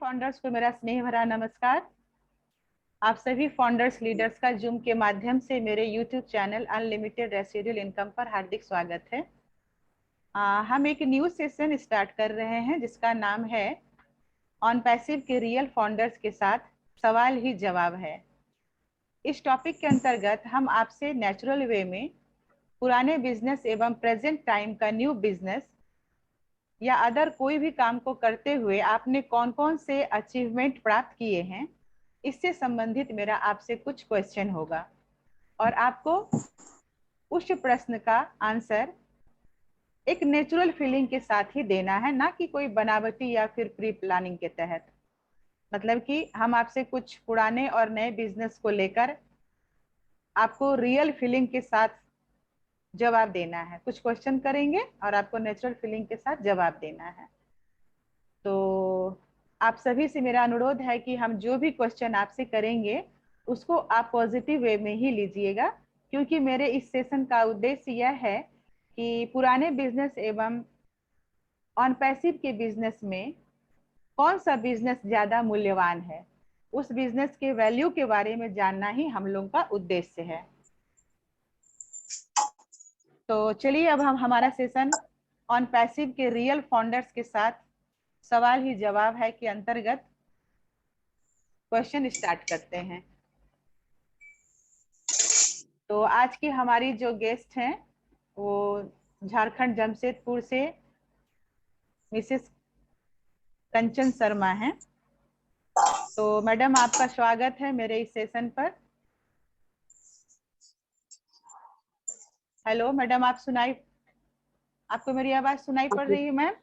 Founders को मेरा स्नेह भरा नमस्कार। आप सभी फाउंडर्स लीडर्स का जूम के माध्यम से मेरे YouTube channel unlimited residual income पर हार्दिक स्वागत है। हम एक न्यू सेशन स्टार्ट कर रहे हैं जिसका नाम है ऑन पैसिव के रियल फाउंडर्स के साथ सवाल ही जवाब है। इस टॉपिक के अंतर्गत हम आपसे नेचुरल वे में पुराने बिजनेस एवं प्रेजेंट टाइम का न्यू बिजनेस या अदर कोई भी काम को करते हुए आपने कौन कौन से अचीवमेंट प्राप्त किए हैं, इससे संबंधित मेरा आपसे कुछ क्वेश्चन होगा और आपको उस प्रश्न का आंसर एक नेचुरल फीलिंग के साथ ही देना है, ना कि कोई बनावटी या फिर प्री प्लानिंग के तहत। मतलब कि हम आपसे कुछ पुराने और नए बिजनेस को लेकर आपको रियल फीलिंग के साथ जवाब देना है। कुछ क्वेश्चन करेंगे और आपको नेचुरल फीलिंग के साथ जवाब देना है। तो आप सभी से मेरा अनुरोध है कि हम जो भी क्वेश्चन आपसे करेंगे उसको आप पॉजिटिव वे में ही लीजिएगा, क्योंकि मेरे इस सेशन का उद्देश्य यह है कि पुराने बिजनेस एवं ऑन पैसिव के बिजनेस में कौन सा बिजनेस ज्यादा मूल्यवान है, उस बिजनेस के वैल्यू के बारे में जानना ही हम लोग का उद्देश्य है। तो चलिए अब हम हमारा सेशन ऑन पैसिव के रियल फाउंडर्स के साथ सवाल ही जवाब है के अंतर्गत क्वेश्चन स्टार्ट करते हैं। तो आज की हमारी जो गेस्ट हैं वो झारखंड जमशेदपुर से मिसेस कंचन शर्मा हैं। तो मैडम आपका स्वागत है मेरे इस सेशन पर। हेलो मैडम, आपको मेरी आवाज सुनाई पड़ रही है मैम?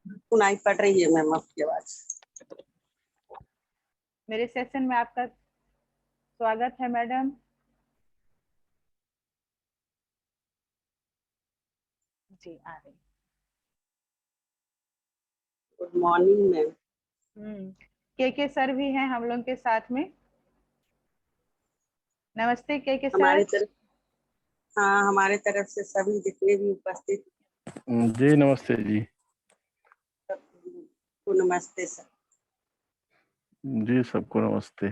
सुनाई पड़ रही है मैम आपकी आवाज। मेरे सेशन में आपका स्वागत है मैडम। जी आ रही। Good morning ma'am. के सर भी हैं हम लोग के साथ में। नमस्ते के हमारे सर। तरफ, हाँ हमारे तरफ से सभी जितने भी उपस्थित जी नमस्ते जी। सबको नमस्ते सर। जी सबको नमस्ते।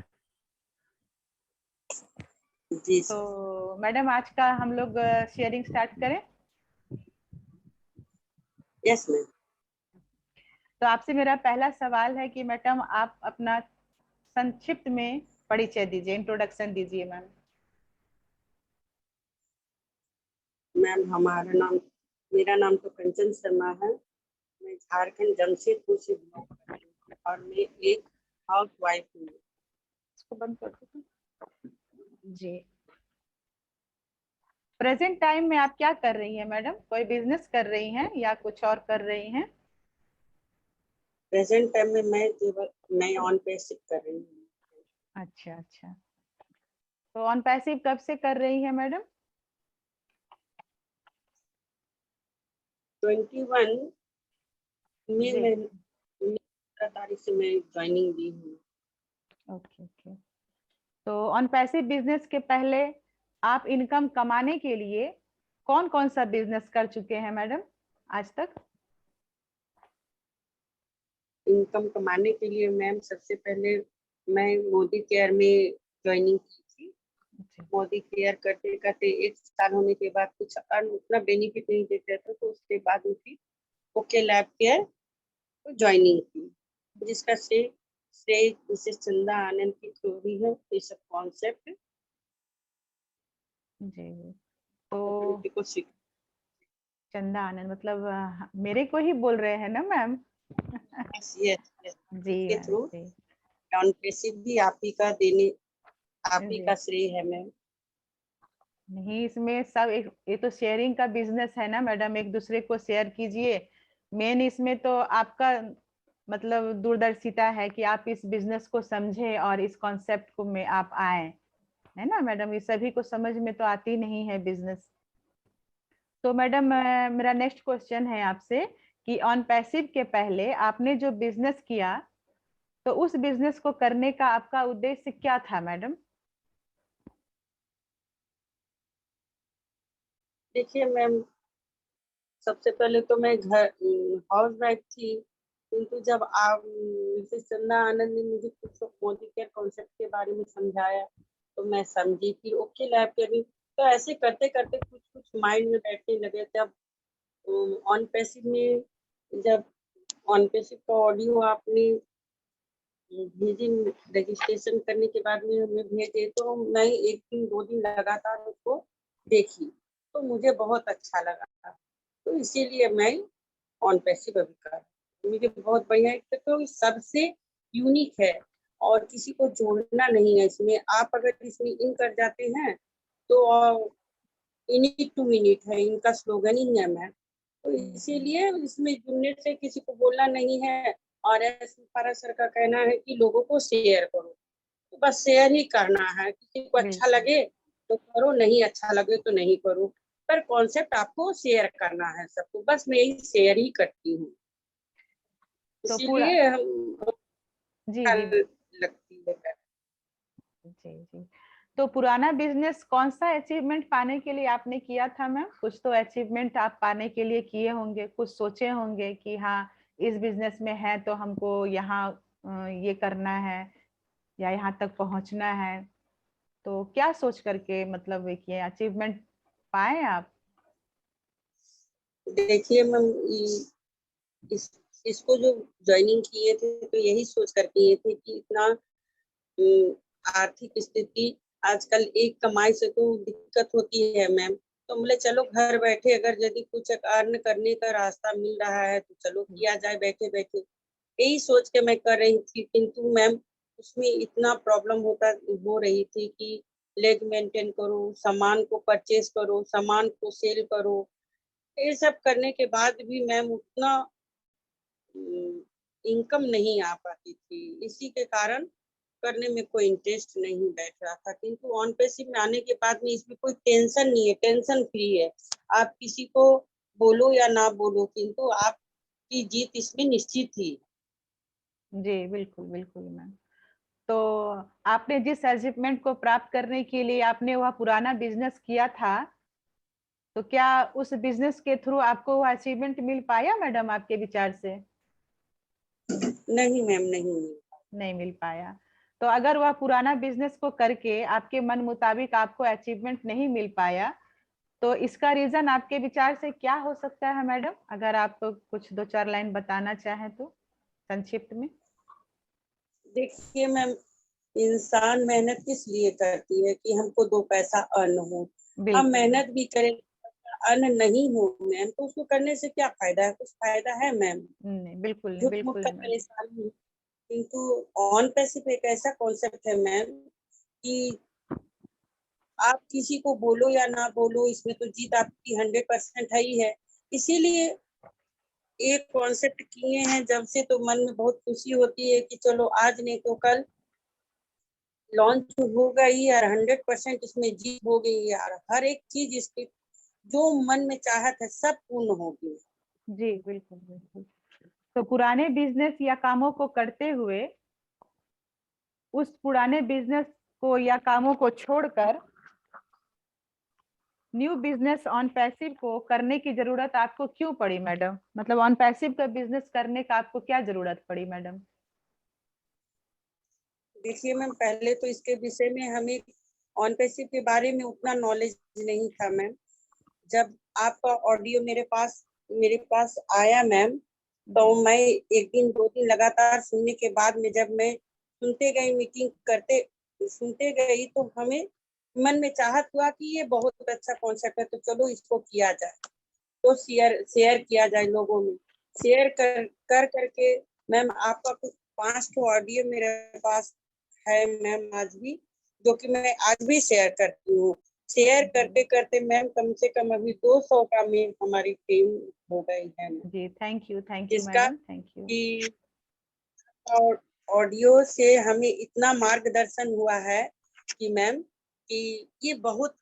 जी तो सर। मैडम आज का हम लोग शेयरिंग स्टार्ट करें। Yes ma'am. तो आपसे मेरा पहला सवाल है कि मैडम आप अपना संक्षिप्त में परिचय दीजिए, इंट्रोडक्शन दीजिए मैम। मैम मेरा नाम तो कंचन शर्मा है। मैं झारखंड जमशेदपुर से बिलोंग करती हूँ और मैं एक हाउस वाइफ हूँ। इसको बंद कर दो जी। प्रेजेंट टाइम में आप क्या कर रही हैं मैडम? कोई बिजनेस कर रही हैं या कुछ और कर रही हैं? प्रेजेंट टाइम में मैं केवल नए ऑन पैसिव कर रही हूँ। अच्छा अच्छा। तो ऑन पैसिव कब से कर रही है मैडम? 21 में जी। मैं 15 तारीख से मैं ज्वाइनिंग दी हूँ। Okay okay. तो ऑन पैसिव बिजनेस के पहले आप इनकम कमाने के लिए कौन कौन सा बिजनेस कर चुके हैं मैडम आज तक? इनकम कमाने के लिए मैम सबसे पहले मैं मोदी केयर में ज्वाइनिंग की थी। मोदी केयर करते करते 1 साल होने के बाद कुछ उतना बेनिफिट नहीं देते थे, तो उसके बाद उनकी ओके लैब केयर ज्वाइनिंग की, जिसका श्रेय मिसेस चंदा आनंद की थ्रू ही है ये सब कॉन्सेप्ट। जी। तो को सीख चंदा आनंद मतलब मेरे को ही बोल रहे हैं ना मैम? ये जी के मैम थ्रू जी। डाउन पैसिव भी आप ही का देने, आप ही जी का श्रेय है मैम। नहीं, इसमें सब एक ये तो शेयरिंग का बिजनेस है ना मैडम, एक दूसरे को शेयर कीजिए। मेन इसमें तो आपका मतलब दूरदर्शिता है कि आप इस बिजनेस को समझे और इस कॉन्सेप्ट को में आप आए, है ना मैडम? ये सभी को समझ में तो आती नहीं है बिजनेस। तो मैडम मेरा नेक्स्ट क्वेश्चन है आपसे कि ऑन पैसिव के पहले आपने जो बिजनेस किया तो उस बिजनेस को करने का आपका उद्देश्य क्या था मैडम? देखिए मैम, सबसे पहले तो मैं घर हाउस वाइफ थी, किंतु जब आप मिसेस चंदा आनंद ने मुझे कुछ मोदी केयर कॉन्सेप्ट के बारे में समझाया तो मैं समझी कि ओके लैब केयर, तो ऐसे करते करते कुछ कुछ माइंड में बैठने लगे। जब ऑन पैसिव में, जब ऑन पैसिव का ऑडियो आपने भेजे, रजिस्ट्रेशन करने के बाद में हमें भेजे, तो मैं 1 दिन 2 दिन लगातार उसको देखी तो मुझे बहुत अच्छा लगा। तो इसीलिए मैं ऑन पैसिव अभी कर, मुझे बहुत बढ़िया है। तो सबसे यूनिक है और किसी को जोड़ना नहीं है इसमें। आप अगर इसमें इन कर जाते हैं तो यूनिट टू यूनिट है, इनका स्लोगन ही है मैम। तो इसीलिए इसमें जुड़ने से किसी को बोलना नहीं है। और भारत सर का कहना है कि लोगों को शेयर करो, तो बस शेयर ही करना है। किसी को अच्छा लगे तो करो, नहीं अच्छा लगे तो नहीं करो, पर कॉन्सेप्ट आपको शेयर करना है सबको। बस मैं यही शेयर ही करती हूँ, तो इसीलिए हम जी लगती है। जी जी। तो पुराना बिजनेस कौन सा अचीवमेंट पाने के लिए आपने किया था मैम? कुछ तो अचीवमेंट आप पाने के लिए किए होंगे, कुछ सोचे होंगे कि हाँ इस बिजनेस में है तो हमको यहाँ ये करना है या यहाँ तक पहुँचना है। तो क्या सोच करके मतलब ये अचीवमेंट पाए आप? देखिए मैम, इसको जो ज्वाइनिंग किए थे तो यही सोच कर किए थे कि इतना आर्थिक स्थिति आजकल एक कमाई से तो दिक्कत होती है मैम। तो बोले चलो घर बैठे अगर यदि कुछ अर्न करने का रास्ता मिल रहा है तो चलो किया जाए बैठे बैठे, यही सोच के मैं कर रही थी। किंतु मैम उसमें इतना प्रॉब्लम हो रही थी कि लेग मेंटेन करो, सामान को परचेज करो, सामान को सेल करो, ये सब करने के बाद भी मैम उतना इनकम नहीं आ पाती थी। इसी के कारण करने में कोई इंटरेस्ट नहीं बैठ रहा था। किंतु ऑन पैसिव में आने के बाद में इसमें कोई टेंशन नहीं है, टेंशन फ्री है। आप किसी को बोलो या ना बोलो, किंतु आपकी जीत इसमें निश्चित थी। जी बिल्कुल बिल्कुल मैम। तो आपने जिस अचीवमेंट को प्राप्त करने के लिए आपने वह पुराना बिजनेस किया था, तो क्या उस बिजनेस के थ्रू आपको वह अचीवमेंट मिल पाया मैडम आपके विचार से? नहीं मैम, नहीं नहीं मिल पाया। तो अगर वह पुराना बिजनेस को करके आपके मन मुताबिक आपको अचीवमेंट नहीं मिल पाया, तो इसका रीजन आपके विचार से क्या हो सकता है मैडम? अगर आप कुछ 2-4 लाइन बताना चाहें तो संक्षिप्त में। देखिए मैम, इंसान मेहनत किस लिए करती है कि हमको 2 पैसा अर्न हो। हम बिल्कुल मेहनत भी करें, अर्न नहीं हो मैम, तो उसको करने से क्या फायदा है? कुछ फायदा है मैम? नहीं, बिल्कुल नहीं, झूठ मूठ बिल्कुल का नहीं मैडम। परेशान हूँ। किंतु ऑन पैसिव एक ऐसा कॉन्सेप्ट है मैम कि आप किसी को बोलो या ना बोलो, इसमें तो जीत आपकी 100% है ही है। इसीलिए एक कॉन्सेप्ट किए हैं जब से, तो मन में बहुत खुशी होती है कि चलो आज नहीं तो कल लॉन्च हो गई और 100% इसमें जीत हो गई यार। हर एक चीज इसके जो मन में चाहत है सब पूर्ण होगी। जी बिल्कुल बिल्कुल। तो पुराने बिजनेस या कामों को करते हुए उस पुराने बिजनेस को या कामों को छोड़कर न्यू बिजनेस ऑन पैसिव को करने की जरूरत आपको क्यों पड़ी मैडम? मतलब ऑन पैसिव का बिजनेस करने का आपको क्या जरूरत पड़ी मैडम? देखिए मैम, पहले तो इसके विषय में हमें ऑन पैसिव के बारे में उतना नॉलेज नहीं था मैम। जब आपका ऑडियो मेरे पास आया मैम, तो मैं 1 दिन 2 दिन लगातार सुनने के बाद में जब मैं सुनते गई, मीटिंग करते सुनते गई, तो हमें मन में चाहत हुआ कि ये बहुत अच्छा कॉन्सेप्ट है, तो चलो इसको किया जाए। तो शेयर शेयर किया जाए लोगों में। शेयर कर करके मैम आपका कुछ 5 ऑडियो मेरे पास है मैम आज भी, जो कि मैं आज भी शेयर करती हूँ। शेयर करते करते मैम कम से कम अभी 200 का में हमारी टीम हो गई है। जी थैंक यू जिसका मैडम, थैंक यू। कि ऑडियो से हमें इतना मार्गदर्शन हुआ है कि मैम कि ये बहुत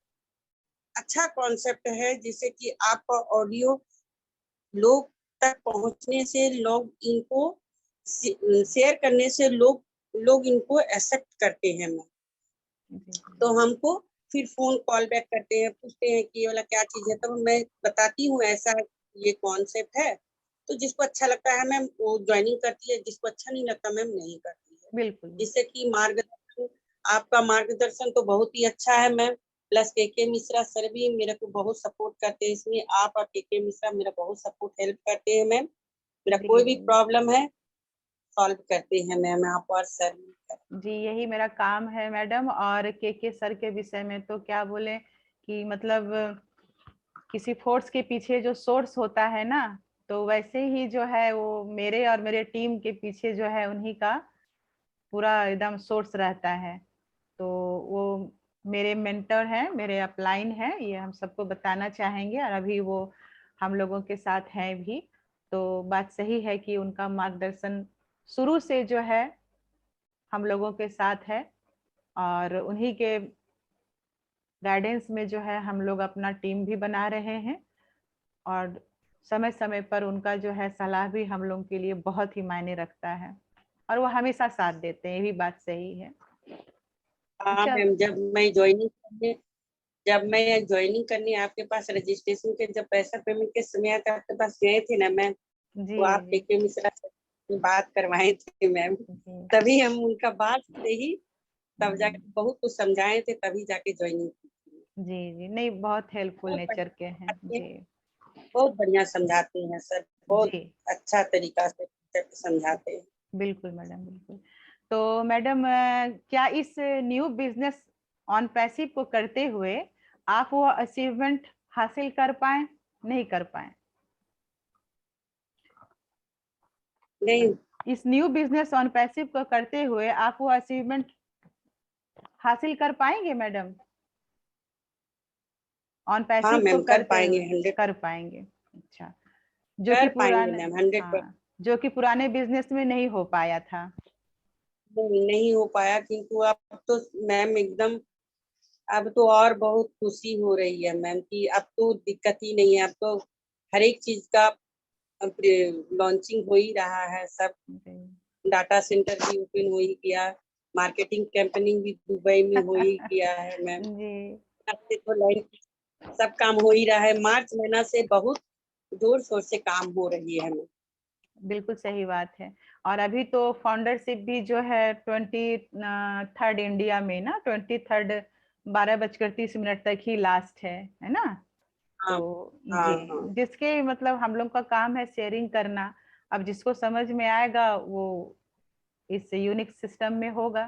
अच्छा कॉन्सेप्ट है, जिससे कि आपका ऑडियो लोग तक पहुंचने से, लोग इनको शेयर करने से लोग इनको एक्सेप्ट करते हैं मैम। तो हमको फिर फोन कॉल बैक करते हैं, पूछते हैं कि ये वाला क्या चीज है, तब मैं बताती हूँ ऐसा ये कॉन्सेप्ट है, तो जिसको अच्छा लगता है मैम वो ज्वाइनिंग करती है, जिसको अच्छा नहीं लगता मैम नहीं करती है। बिल्कुल जिससे कि मार्गदर्शन, आपका मार्गदर्शन तो बहुत ही अच्छा है मैम। प्लस के मिश्रा सर भी मेरे को बहुत सपोर्ट करते हैं इसमें। आप और के मिश्रा मेरा बहुत सपोर्ट हेल्प करते हैं मैम। मेरा कोई भी जी प्रॉब्लम है सॉल्व करते हैं मैम आप और सर। जी, यही मेरा काम है मैडम। और के सर के विषय में तो क्या बोले कि मतलब किसी फोर्स के पीछे जो सोर्स होता है ना, तो वैसे ही जो है वो मेरे और मेरे टीम के पीछे जो है उन्हीं का पूरा एकदम सोर्स रहता है। तो वो मेरे मेंटर हैं, मेरे अपलाइन हैं, ये हम सबको बताना चाहेंगे। और अभी वो हम लोगों के साथ हैं भी। तो बात सही है कि उनका मार्गदर्शन शुरू से जो है हम लोगों के साथ है। और उन्हीं के गाइडेंस में जो है हम लोग अपना टीम भी बना रहे हैं। और समय समय पर उनका जो है सलाह भी हम लोगों के लिए बहुत ही मायने रखता है। और वो हमेशा साथ देते हैं, ये भी बात सही है। हाँ अच्छा। मैम, जब मैं ज्वाइनिंग करने आपके पास रजिस्ट्रेशन के जब पैसा पेमेंट के समय आया आपके पास गए थे ना मैम, जी तो आप जी के मिश्रा से बात करवाए थे मैम। जी तभी हम उनका बात से ही तब जाके बहुत कुछ समझाए थे, तभी जाके ज्वाइनिंग की थी। जी जी, नहीं बहुत हेल्पफुल बहुत नेचर के हैं बढ़िया, जी। बहुत बढ़िया समझाते हैं सर, बहुत जी अच्छा तरीका से समझाते हैं। बिल्कुल मैडम, बिल्कुल। तो मैडम क्या इस न्यू बिजनेस ऑन पैसिव को करते हुए आप वो अचीवमेंट हासिल कर पाए, नहीं कर पाए? नहीं, इस न्यू बिजनेस ऑन पैसिव को करते हुए आप वो अचीवमेंट हासिल कर पाएंगे मैडम? ऑन हाँ पैसिव को मैम कर करते पाएंगे, हुए 100 कर पाएंगे? अच्छा। जो कि कर पाएंगे पुराने, मैम, 100%। हाँ, जो कि पुराने बिजनेस में नहीं हो पाया था। नहीं हो पाया, किंतु अब तो मैम एकदम, अब तो और बहुत खुशी हो रही है मैम कि अब तो दिक्कत ही नहीं है। अब तो हर एक चीज का लॉन्चिंग हो ही रहा है सब। जी। डाटा सेंटर भी ओपन हो ही गया, मार्केटिंग कैंपेनिंग भी दुबई में हो ही गया है मैम। जी अब से तो लाइन सब काम हो ही रहा है। मार्च महीना से बहुत जोर शोर से काम हो रही है मैम। बिल्कुल सही बात है। और अभी तो फाउंडरशिप भी जो है 23 इंडिया में ना, 23 12:30 तक ही लास्ट है ना? हाँ तो हाँ जी, हाँ। जिसके मतलब हम लोग का काम है शेयरिंग करना। अब जिसको समझ में आएगा वो इस यूनिक सिस्टम में होगा।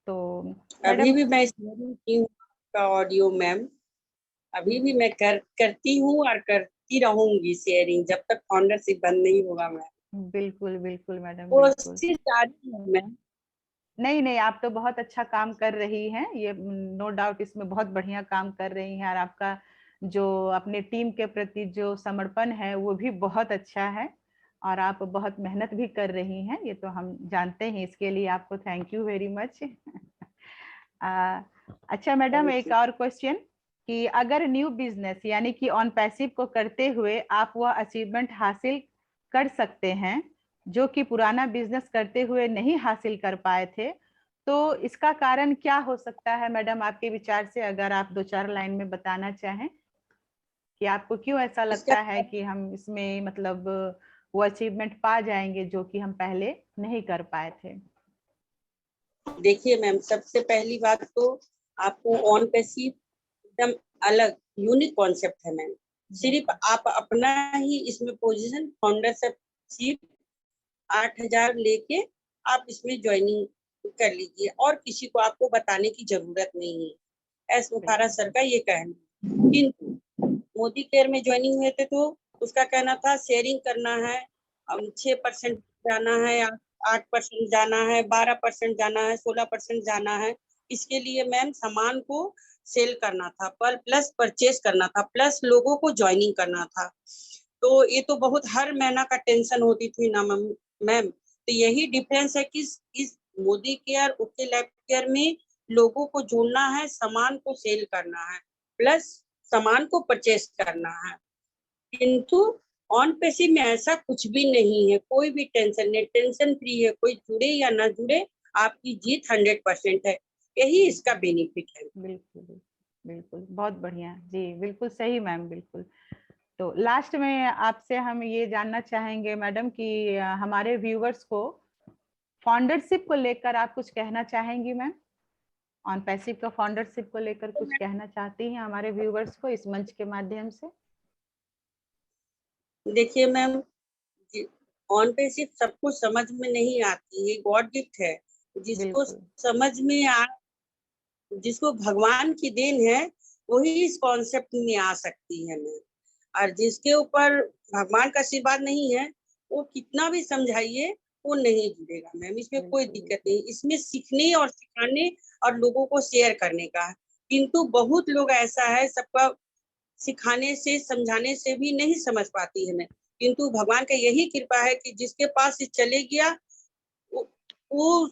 तो अभी मैडम, भी मैं शेयरिंग की हूँ आपका ऑडियो मैम। अभी भी मैं करती हूँ और करती रहूंगी शेयरिंग जब तक फाउंडरशिप बंद नहीं होगा मैम। बिल्कुल बिल्कुल मैडम, बिल्कुल। कोशिश जारी है मैम। नहीं नहीं, आप तो बहुत अच्छा काम कर रही हैं, ये नो डाउट, इसमें बहुत बढ़िया काम कर रही हैं। और आपका जो अपने टीम के प्रति जो समर्पण है वो भी बहुत अच्छा है। और आप बहुत मेहनत भी कर रही हैं, ये तो हम जानते हैं। इसके लिए आपको थैंक यू वेरी मच। अच्छा मैडम, थैंक एक यू। और क्वेश्चन कि अगर न्यू बिजनेस यानी कि ऑन पैसिव को करते हुए आप वह अचीवमेंट हासिल कर सकते हैं जो कि पुराना बिजनेस करते हुए नहीं हासिल कर पाए थे, तो इसका कारण क्या हो सकता है मैडम आपके विचार से? अगर आप 2-4 लाइन में बताना चाहें कि आपको क्यों ऐसा इसका लगता है कि हम इसमें मतलब वो अचीवमेंट पा जाएंगे जो कि हम पहले नहीं कर पाए थे। देखिए मैम, सबसे पहली बात तो आपको ऑन पैसिव एकदम अलग यूनिक कॉन्सेप्ट है मैम। सिर्फ आप अपना ही इसमें पोजीशन फाउंडरशिप 8,000 लेके आप इसमें ज्वाइनिंग कर लीजिए और किसी को आपको बताने की जरूरत नहीं है। एस मुखारा सर का ये कहना। किंतु मोदी केयर में ज्वाइनिंग हुए थे तो उसका कहना था शेयरिंग करना है, 6% जाना है, 8% जाना है, 12% जाना है, 16% जाना है। इसके लिए मैम सामान को सेल करना था, पर प्लस परचेज करना था, प्लस लोगों को ज्वाइनिंग करना था। तो ये तो बहुत हर महीना का टेंशन होती थी ना मैम। तो यही डिफरेंस है कि इस Modi care, okay lab care में लोगों को जोड़ना है, सामान को सेल करना है, प्लस सामान को परचेस करना है। किंतु ऑन पैसिव में ऐसा कुछ भी नहीं है, कोई भी टेंशन नहीं, टेंशन फ्री है। कोई जुड़े या ना जुड़े, आपकी जीत 100% है। यही इसका बेनिफिट है। बिल्कुल बिल्कुल, बहुत बढ़िया जी, बिल्कुल सही मैम, बिल्कुल। तो लास्ट में आपसे हम ये जानना चाहेंगे मैडम कि हमारे व्यूवर्स को फाउंडरशिप को लेकर आप कुछ कहना चाहेंगी मैम? ऑन पैसिव का फाउंडरशिप को लेकर कुछ कहना चाहती हैं हमारे व्यूवर्स को इस मंच के माध्यम से? देखिए मैम, ऑन पैसिव सबको समझ में नहीं आती है, गॉड गिफ्ट है। जिसको समझ में आ, जिसको भगवान की देन है वही इस कॉन्सेप्ट में आ सकती है मैम। और जिसके ऊपर भगवान का आशीर्वाद नहीं है वो कितना भी समझाइए वो नहीं जुड़ेगा मैम। इसमें कोई दिक्कत नहीं, इसमें सीखने और सिखाने और लोगों को शेयर करने का है। किंतु बहुत लोग ऐसा है, सबका सिखाने से समझाने से भी नहीं समझ पाती है मैं। किंतु भगवान का यही कृपा है कि जिसके पास चले गया वो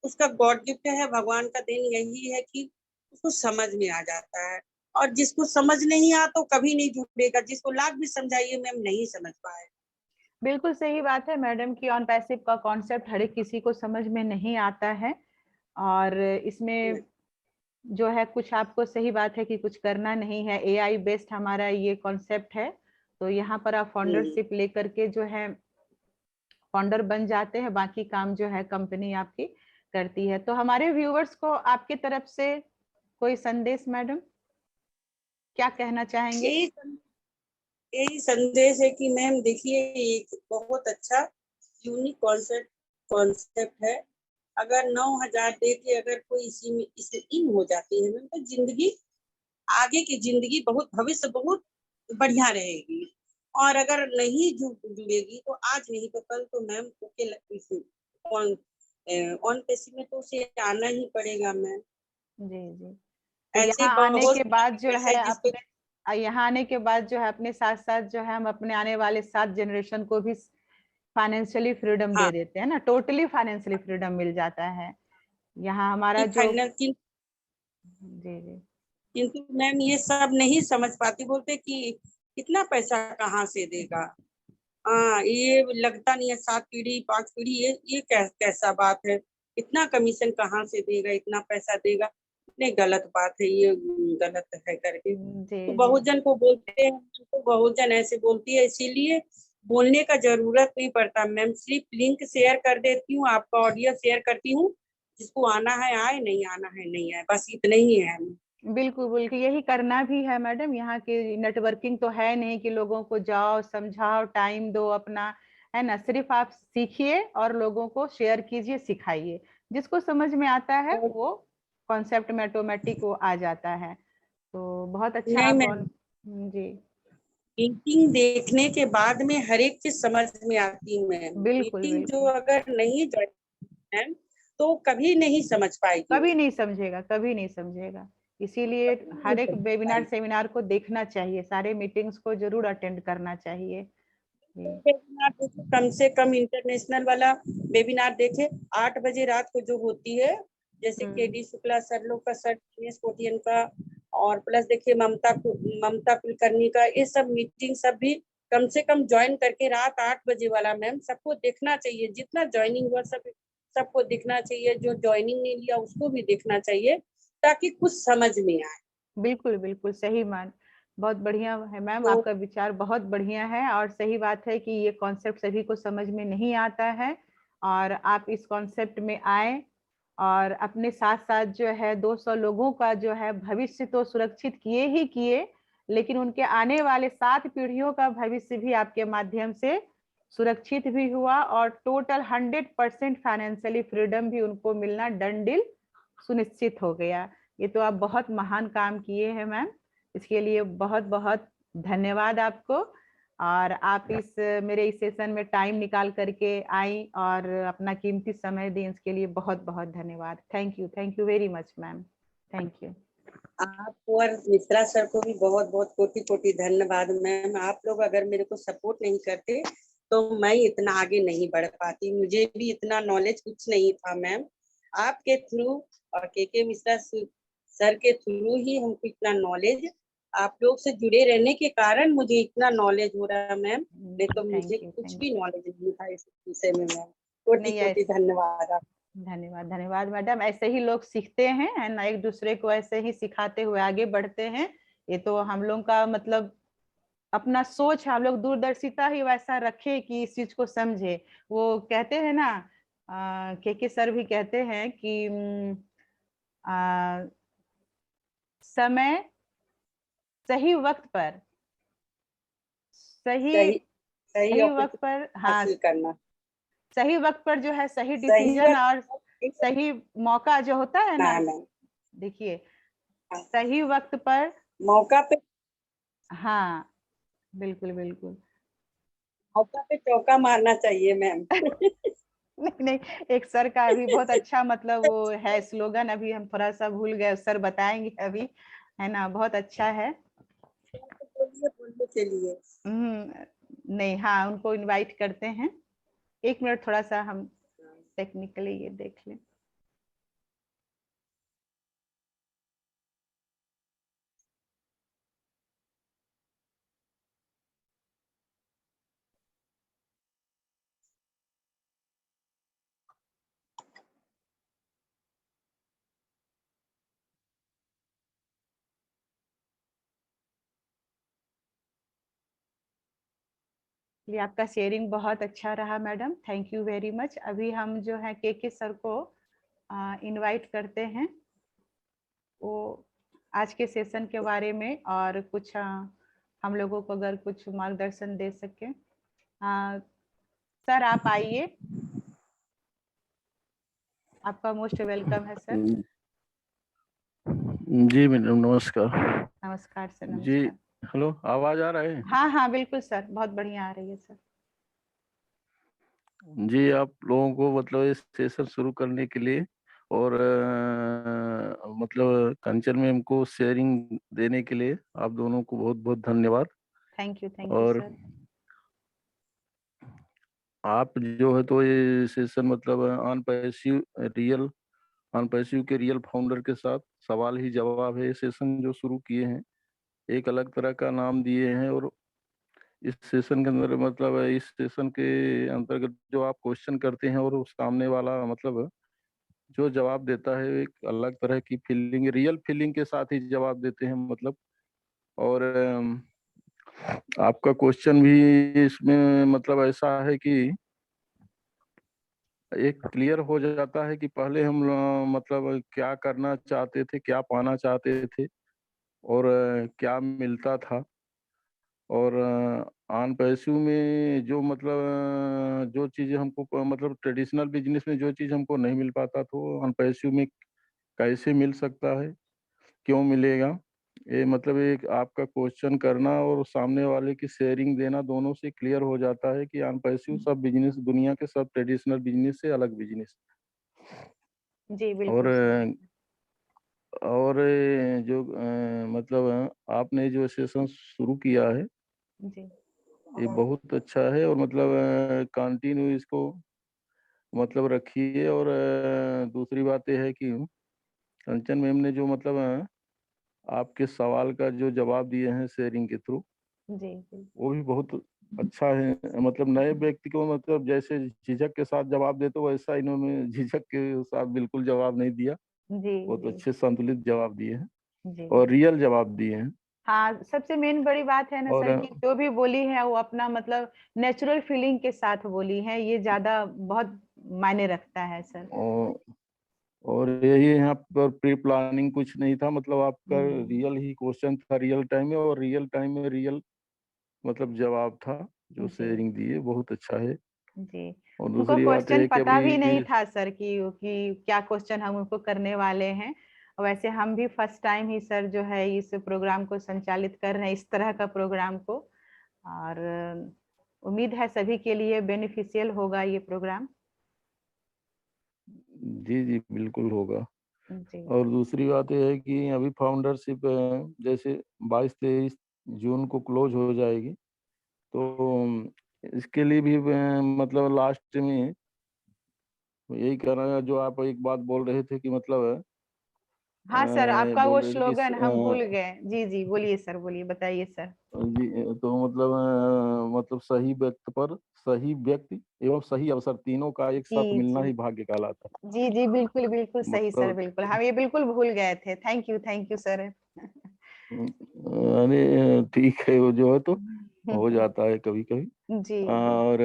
उसका गॉड गिफ्ट है। भगवान का देन यही है कि उसको समझ में आ जाता है, और जिसको समझ नहीं आ तो कभी नहीं जुड़ेगा। जिसको लाख भी समझाइए मैम नहीं समझ पाए। बिल्कुल सही बात है मैडम कि ऑन पैसिव का कॉन्सेप्ट हर एक किसी को समझ में नहीं आता है, और इसमें जो है कुछ आपको सही बात है कि कुछ करना नहीं है। एआई बेस्ड हमारा ये कॉन्सेप्ट है, तो यहाँ पर आप फाउंडरशिप लेकर के जो है फाउंडर बन जाते हैं, बाकी काम जो है कंपनी आपकी करती है। तो हमारे व्यूअर्स को आपकी तरफ से कोई संदेश मैडम, क्या कहना चाहेंगे? यही संदेश है कि मैम देखिए, एक बहुत अच्छा यूनिक कॉन्सेप्ट है। अगर 9,000 दे के अगर कोई इसमें इन हो जाती है मैम, तो जिंदगी आगे की जिंदगी बहुत भविष्य बहुत बढ़िया रहेगी। और अगर नहीं जुड़ेगी तो आज नहीं तो कल तो मैम ऑन पैसिव में तो उसे आना ही पड़ेगा मैम। जी जी। ऐसे यहाँ आने के बाद जो है जिसको यहाँ आने के बाद जो है अपने साथ साथ जो है हम अपने आने वाले 7 जनरेशन को भी फाइनेंशियली फ्रीडम दे देते हैं ना, टोटली फाइनेंशियली फ्रीडम मिल जाता है यहाँ हमारा जो। जी जी। किंतु मैम ये सब नहीं समझ पाती, बोलते कि इतना पैसा कहाँ से देगा। ये लगता नहीं है 7 पीढ़ी 5 पीढ़ी, ये कैसा बात है, इतना कमीशन कहाँ से देगा, इतना पैसा देगा। नहीं, गलत बात है, ये गलत है करके तो बहुजन को बोलते हैं। तो बहुजन ऐसे बोलती है, इसीलिए बोलने का जरूरत नहीं पड़ता मैम। सिर्फ लिंक शेयर कर देती हूँ, आपका ऑडियो शेयर करती हूँ, जिसको आना है आए, नहीं आना है नहीं आए, बस इतना ही है। बिल्कुल बिल्कुल, यही करना भी है मैडम। यहाँ की नेटवर्किंग तो है नहीं कि लोगों को जाओ समझाओ टाइम दो अपना, है ना। सिर्फ आप सीखिए और लोगों को शेयर कीजिए, सिखाइए। जिसको समझ में आता है वो कॉन्सेप्ट में ऑटोमेटिक वो आ जाता है। तो बहुत अच्छा आप जी। मीटिंग देखने के बाद में हर एक चीज समझ में आती है। बिल्कुल मीटिंग जो बिल्कुल। अगर नहीं ज्वाइन है तो कभी नहीं समझ पाएगी, कभी नहीं समझेगा, कभी नहीं समझेगा। इसीलिए हर एक वेबिनार सेमिनार को देखना चाहिए, सारे मीटिंग्स को जरूर अटेंड करना चाहिए। वेबिनार देखे, कम से कम इंटरनेशनल वाला वेबिनार देखे। 8 बजे रात को जो होती है, जैसे केडी शुक्ला सर लोग का, सर दिनेश कोटियन का, और प्लस देखिए ममता कुलकर्णी का, ये सब मीटिंग सब भी कम से कम ज्वाइन करके रात 8 बजे वाला मैम सबको देखना चाहिए। जितना ज्वाइनिंग हुआ सबको देखना चाहिए। जो ज्वाइनिंग नहीं लिया उसको भी देखना चाहिए, ताकि कुछ समझ में आए। बिल्कुल बिल्कुल सही मान, बहुत बढ़िया है मैम, तो आपका विचार बहुत बढ़िया है। और सही बात है कि ये कॉन्सेप्ट सभी को समझ में नहीं आता है, और आप इस कॉन्सेप्ट में आए और अपने साथ साथ जो है 200 लोगों का जो है भविष्य तो सुरक्षित किए ही किए, लेकिन उनके आने वाले 7 पीढ़ियों का भविष्य भी आपके माध्यम से सुरक्षित भी हुआ, और टोटल 100% फाइनेंशियली फ्रीडम भी उनको मिलना डन डील सुनिश्चित हो गया। ये तो आप बहुत महान काम किए हैं मैम, इसके लिए बहुत बहुत धन्यवाद आपको। और आप इस मेरे इस सेशन में टाइम निकाल करके आई और अपना कीमती समय दें, इसके लिए बहुत बहुत धन्यवाद। Thank you very much ma'am, thank you. आपको और मिश्रा सर को भी बहुत बहुत कोटि कोटि धन्यवाद मैम। आप लोग अगर मेरे को सपोर्ट नहीं करते तो मैं इतना आगे नहीं बढ़ पाती, मुझे भी इतना नॉलेज कुछ नहीं था मैम। आपके थ्रू और के मिश्रा सर के थ्रू ही हमको इतना नॉलेज, आप लोग से जुड़े रहने के कारण मुझे इतना नॉलेज हो रहा है मैम। नहीं तो मुझे कुछ भी नॉलेज नहीं था इस विषय में मैम। कोटि कोटि धन्यवाद। धन्यवाद धन्यवाद मैडम, ऐसे ही लोग सीखते हैं, है ना, एक दूसरे को ऐसे ही सिखाते हुए आगे बढ़ते हैं। ये तो हम लोग का मतलब अपना सोच हम लोग दूरदर्शिता ही वैसा रखे कि इस चीज को समझे। वो कहते हैं ना, के सर भी कहते हैं कि समय सही वक्त पर सही सही सही सही वक्त अपॉर्चुनिटी पर, हाँ, हासिल करना। सही वक्त पर जो है सही सही डिसीजन वक्त और सही मौका जो होता है ना, ना देखिए हाँ, सही वक्त पर, मौका पे हाँ बिल्कुल बिल्कुल। मौका पे चौका मारना चाहिए मैम। नहीं नहीं, एक सर का भी बहुत अच्छा मतलब वो है स्लोगन, अभी हम थोड़ा सा भूल गए, सर बताएंगे अभी, है ना, बहुत अच्छा है। बोलिए बोलने के लिए। नहीं, हाँ उनको इनवाइट करते हैं। एक मिनट, थोड़ा सा हम टेक्निकली ये देख लें। ये आपका शेयरिंग बहुत अच्छा रहा madam, thank you very much. अभी हम जो है के सर को इनवाइट करते हैं, वो आज के सेशन के बारे में और कुछ हम लोगों को अगर कुछ मार्गदर्शन दे सके। सर आप आइए, आपका मोस्ट वेलकम है सर। जी मैडम नमस्कार। नमस्कार सर, जी नमस्कार। हेलो, आवाज आ रहा है? हाँ हाँ बिल्कुल सर, बहुत बढ़िया आ रही है सर। जी, आप लोगों को मतलब इस सेशन शुरू करने के लिए और मतलब कंचन मैम को शेयरिंग देने के लिए आप दोनों को बहुत बहुत धन्यवाद। थैंक यू और सर। आप जो है तो ये सेशन मतलब ऑन पैसिव के रियल फाउंडर के साथ सवाल ही जवाब है, ये सेशन जो शुरू किए हैं, एक अलग तरह का नाम दिए हैं। और इस सेशन के अंदर मतलब इस सेशन के अंतर्गत जो आप क्वेश्चन करते हैं और उस सामने वाला मतलब जो जवाब देता है, एक अलग तरह की फीलिंग, रियल फीलिंग के साथ ही जवाब देते हैं मतलब। और आपका क्वेश्चन भी इसमें मतलब ऐसा है कि एक क्लियर हो जाता है कि पहले हम मतलब क्या करना चाहते थे, क्या पाना चाहते थे और क्या मिलता था। और ऑन पैसिव में जो मतलब जो चीज़ें हमको मतलब ट्रेडिशनल बिजनेस में जो चीज़ हमको नहीं मिल पाता तो ऑन पैसिव में कैसे मिल सकता है, क्यों मिलेगा। ये मतलब एक आपका क्वेश्चन करना और सामने वाले की शेयरिंग देना, दोनों से क्लियर हो जाता है कि ऑन पैसिव सब बिजनेस दुनिया के सब ट्रेडिशनल बिजनेस से अलग बिजनेस। जी और बिल्कुल सर। और जो मतलब आपने जो सेशन शुरू किया है जी ये बहुत अच्छा है। और मतलब कंटिन्यू इसको मतलब रखिए। और दूसरी बात यह है कि कंचन मैम ने जो मतलब आपके सवाल का जो जवाब दिए हैं शेयरिंग के थ्रू, जी वो भी बहुत अच्छा है। मतलब नए व्यक्ति को मतलब जैसे झिझक के साथ जवाब देते वैसा इन्होंने झिझक के साथ बिल्कुल जवाब नहीं दिया, जी बहुत जी अच्छे संतुलित जवाब दिए हैं जी। और रियल जवाब दिए हैं। हाँ, सबसे मेन बड़ी बात है ना और सर कि जो भी बोली है वो अपना मतलब नेचुरल फीलिंग के साथ बोली है, ये ज्यादा बहुत मायने रखता है सर। और और यही यहाँ पर प्री प्लानिंग कुछ नहीं था, मतलब आपका हम्म, रियल ही क्वेश्चन था रियल टाइम में, और रियल टाइम में रियल मतलब जवाब था जो जी शेयरिंग दिए, बहुत अच्छा है। जी। और उनको दूसरी बात क्वेश्चन है कि पता भी नहीं अभी था सर कि क्या क्वेश्चन हम उनको करने वाले हैं। वैसे हम भी फर्स्ट टाइम ही सर जो है इस प्रोग्राम को संचालित कर रहे हैं, इस तरह का प्रोग्राम को। और उम्मीद है सभी के लिए बेनिफिशियल होगा ये प्रोग्राम। जी जी बिल्कुल होगा। जी और दूसरी बात यह है कि अभी फाउंडरशिप जैसे 22-23 जून को क्लोज हो जाएगी, तो इसके लिए भी मतलब लास्ट में यही कहना है जो आप एक बात बोल रहे थे कि मतलब हाँ सर, आपका वो बोल रहे थे कि स्लोगन हम भूल गए। जी जी, बोलिए सर, बोलिए, बताइए सर। जी तो मतलब मतलब सही व्यक्ति पर सही व्यक्ति एवं सही अवसर तीनों का एक साथ जी मिलना जी ही भाग्य कहलाता जी जी, बिल्कुल बिल्कुल है। सही सर, मतलब बिल्कुल हम ये बिल्कुल भूल गए थे। Thank you sir. अरे ठीक है, वो जो है तो हो जाता है कभी कभी। जी और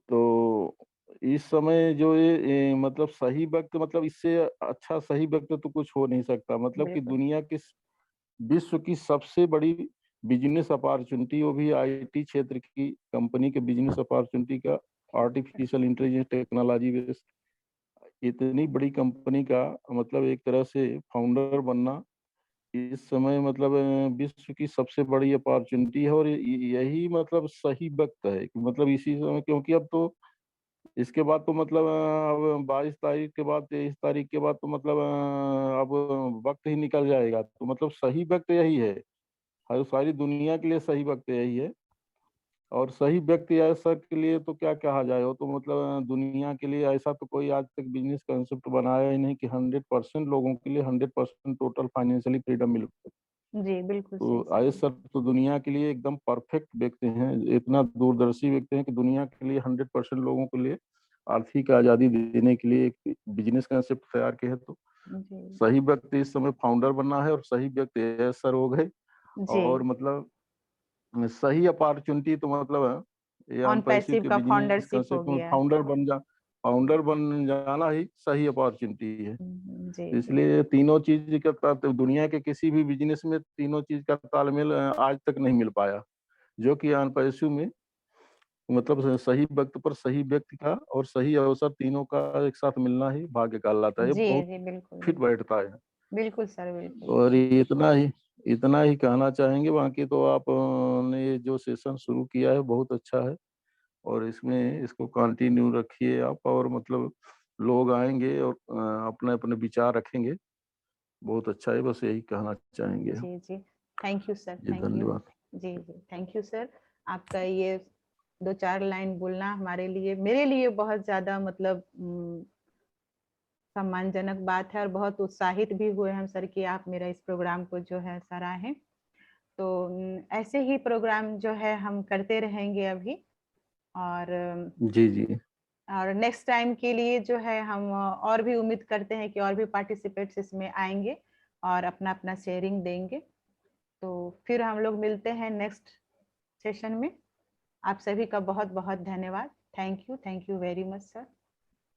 तो इस समय जो ये मतलब सही वक्त, मतलब इससे अच्छा सही वक्त तो कुछ हो नहीं सकता। मतलब कि बिल्कुल। दुनिया की विश्व की सबसे बड़ी बिजनेस अपॉर्चुनिटी, वो भी आईटी क्षेत्र की कंपनी के बिजनेस अपॉर्चुनिटी का, आर्टिफिशियल इंटेलिजेंस टेक्नोलॉजी बेस्ड इतनी बड़ी कंपनी का मतलब एक तरह से फाउंडर बनना इस समय मतलब विश्व की सबसे बड़ी अपॉर्चुनिटी है। और यही मतलब सही वक्त है कि मतलब इसी समय, क्योंकि अब तो इसके बाद तो मतलब अब 22 तारीख के बाद, 23 तारीख के बाद तो मतलब अब वक्त ही निकल जाएगा। तो मतलब सही वक्त यही है, हर सारी दुनिया के लिए सही वक्त यही है। और सही व्यक्ति ऐसा के लिए तो क्या कहा जाए, वो तो मतलब दुनिया के लिए ऐसा तो कोई आज तक बिजनेस कंसेप्ट बनाया ही नहीं कि 100% लोगों के लिए 100% टोटल फाइनेंशियली फ्रीडम मिले। जी बिल्कुल तो सही सर। आयुष सर तो दुनिया के लिए एकदम परफेक्ट व्यक्ति हैं, इतना दूरदर्शी व्यक्ति हैं कि दुनिया के लिए 100% लोगों के लिए आर्थिक आज़ादी देने के लिए एक बिजनेस कंसेप्ट तैयार किया है। तो जी सही व्यक्ति इस समय फाउंडर बनना है, और सही व्यक्ति आयुष सर हो गए। जी। और मतलब सही अपॉर्चुनिटी तो मतलब ये ऑन अनपैसिव पैसिव के का बिजनेस फाउंडरशिप हो कंसेप्ट में गया। फाउंडर बन जाना ही सही अपॉर्चुनिटी है। जी जी। इसलिए तीनों चीज का दुनिया के किसी भी बिजनेस में तीनों चीज का तालमेल आज तक नहीं मिल पाया, जो कि अनपैसिव में मतलब सही वक्त पर सही व्यक्ति का और सही अवसर तीनों का एक साथ मिलना ही भाग्य कहलाता है। ये जी बहुत जी बिल्कुल फिट बिल्कुल। बैठता है। बिल्कुल सर बिल्कुल। और ये इतना ही कहना चाहेंगे। बाकी तो आप ने ये जो सेशन शुरू किया है बहुत अच्छा है, और इसमें इसको कंटिन्यू रखिए आप। और मतलब लोग आएंगे और अपने अपने विचार रखेंगे। बहुत अच्छा है, बस यही कहना चाहेंगे हम। जी जी। थैंक यू सर, जी थैंक यू। धन्यवाद। जी जी थैंक यू सर। आपका ये 2-4 लाइन बोलना हमारे लिए, मेरे लिए बहुत ज्यादा मतलब सम्मानजनक बात है, और बहुत उत्साहित भी हुए हम सर कि आप मेरा इस प्रोग्राम को जो है सराहें। तो ऐसे ही प्रोग्राम जो है हम करते रहेंगे अभी। और जी जी और नेक्स्ट टाइम के लिए जो है हम और भी उम्मीद करते हैं कि और भी पार्टिसिपेट्स इसमें आएंगे और अपना अपना शेयरिंग देंगे। तो फिर हम लोग मिलते हैं नेक्स्ट सेशन में। आप सभी का बहुत बहुत धन्यवाद। Thank you very much sir.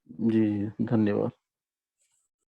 जी धन्यवाद।